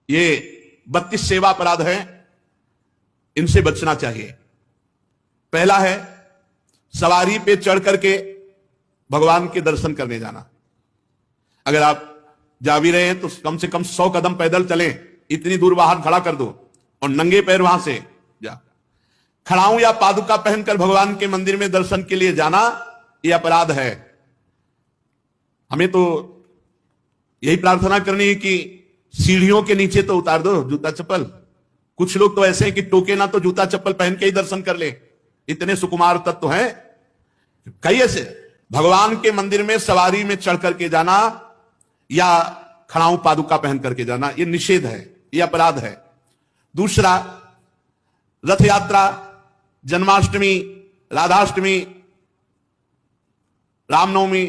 ये 32 सेवा अपराध हैं, इनसे बचना चाहिए। पहला है सवारी पे चढ़ करके भगवान के दर्शन करने जाना। अगर आप जा भी रहे हैं तो कम से कम 100 कदम पैदल चलें, इतनी दूर वाहन खड़ा कर दो और नंगे पैर वहां से जा। खड़ाऊं या पादुका पहनकर भगवान के मंदिर में दर्शन के लिए जाना यह अपराध है। हमें तो यही प्रार्थना करनी है कि सीढ़ियों के नीचे तो उतार दो जूता चप्पल। कुछ लोग तो ऐसे हैं कि टोके ना तो जूता चप्पल पहन के ही दर्शन कर ले, इतने सुकुमार तत्व हैं। कई ऐसे भगवान के मंदिर में सवारी में चढ़ करके जाना या खड़ाऊं पादुका पहन करके जाना, यह निषेध है, यह अपराध है। दूसरा, रथ यात्रा, जन्माष्टमी, राधाष्टमी, रामनवमी,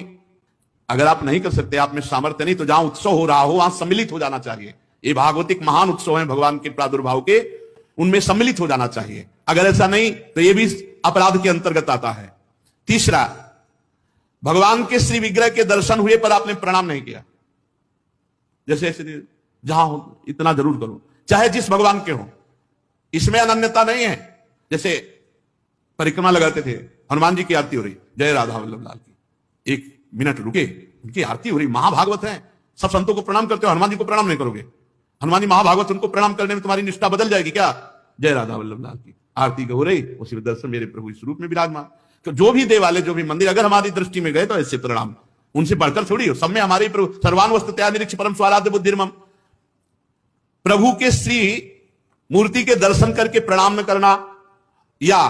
अगर आप नहीं कर सकते, आप में सामर्थ्य नहीं, तो जहां उत्सव हो रहा हो वहां सम्मिलित हो जाना चाहिए। ये भागवतिक महान उत्सव है भगवान के प्रादुर्भाव के, उनमें सम्मिलित हो जाना चाहिए। अगर ऐसा नहीं तो यह भी अपराध के अंतर्गत आता है। तीसरा, भगवान के श्री विग्रह के दर्शन हुए पर आपने प्रणाम नहीं किया। जैसे जहां हो इतना जरूर करो, चाहे जिस भगवान के हो, इसमें अनन्यता नहीं है। जैसे परिक्रमा लगाते थे, हनुमान जी की आरती हो रही, जय राधा वल्लभ लाल की, 1 मिनट रुके, उनकी आरती हो रही, महाभागवत है, सब संतों को प्रणाम करते हो, हनुमान जी को प्रणाम नहीं करोगे? हनुमान जी महाभागवत, उनको प्रणाम करने में तुम्हारी निष्ठा बदल जाएगी क्या? जय राधा वल्लभ लाल की आरती हो रही, उसी में दर्शन मेरे प्रभु इस रूप में विराजमान। तो जो भी देवालय, जो भी मंदिर, अगर हमारी दृष्टि में गए तो ऐसे प्रणाम, उनसे बढ़कर थोड़ी हो। सब में हमारे प्रभु सर्वान वस्तुतया निरीक्ष परम स्वाराध्य बुद्धिर्मम। प्रभु के श्री मूर्ति के दर्शन करके प्रणाम न करना या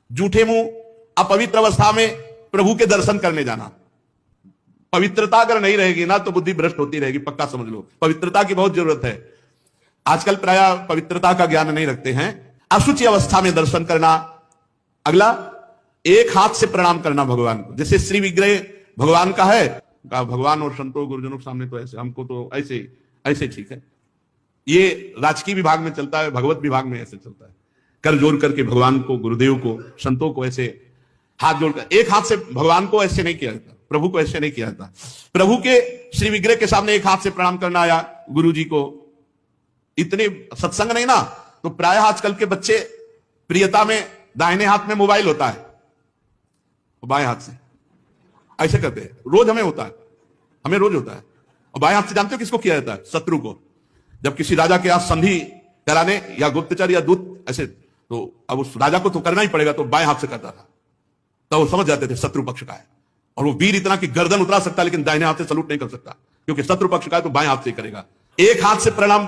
जूठे मुंह अपवित्र अवस्था में प्रभु के दर्शन करने जाना। पवित्रता अगर नहीं रहेगी ना तो बुद्धि भ्रष्ट होती रहेगी, पक्का समझ लो। पवित्रता की बहुत जरूरत है। आजकल प्रायः पवित्रता का ज्ञान नहीं रखते हैं। अशुचि अवस्था में दर्शन करना। अगला, एक हाथ से प्रणाम करना भगवान को। जैसे श्री विग्रह भगवान का है, भगवान और संतों गुरुजनों के सामने तो ऐसे, हमको तो ऐसे ठीक है। ये राजकीय विभाग में चलता है, भगवत विभाग में ऐसे चलता है। कर जोड़ करके भगवान को, गुरुदेव को, संतों को ऐसे हाथ जोड़कर, एक हाथ से भगवान को ऐसे नहीं किया जाता, प्रभु को ऐसे नहीं किया जाता। प्रभु के श्री विग्रह के सामने एक हाथ से प्रणाम करना या गुरु जी को, इतने सत्संग नहीं ना, तो प्रायः आजकल के बच्चे प्रियता में दाहिने हाथ में मोबाइल होता है, बाएं हाथ से ऐसे करते हैं। रोज हमें होता है, हमें रोज होता है। और बाएं हाथ से जानते हो किसको किया जाता है? शत्रु को। जब किसी राजा के हाथ संधि कराने या गुप्तचर या दूत ऐसे, तो अब उस राजा को तो करना ही पड़ेगा, तो बाएं हाथ से करता था। तो वो समझ जाते थे शत्रु पक्ष का है, और वो वीर इतना कि गर्दन उतरा सकता है लेकिन दाहिने हाथ से सलूट नहीं कर सकता, क्योंकि शत्रु पक्ष का है तो बाएं हाथ से करेगा। एक हाथ से प्रणाम